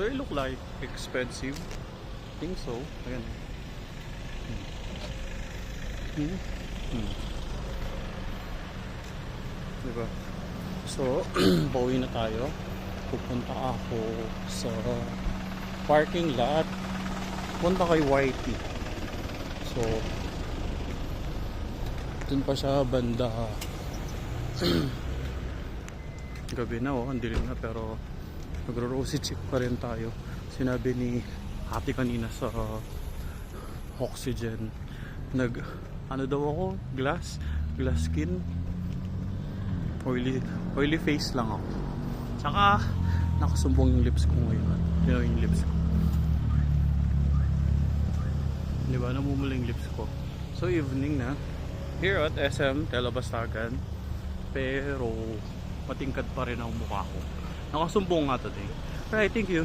Do it look like expensive? I think so. Ayan. Diba? So, bawi na tayo. Pupunta ako sa parking lot. Punta kay YT. So, dun pa siya banda. Gabi na ang dilim na, pero nagro-rosy check pa rin tayo. Sinabi ni ate kanina sa oxygen, ano daw ako, glass skin, oily face lang ako. Tsaka nakasumbong yung lips ko ngayon. Yun yung lips ko, diba, namumula yung lips ko. So evening na here at SM Telebastagan, pero matingkad pa rin ang mukha ko. Nakasumbong nga today. Alright, thank you.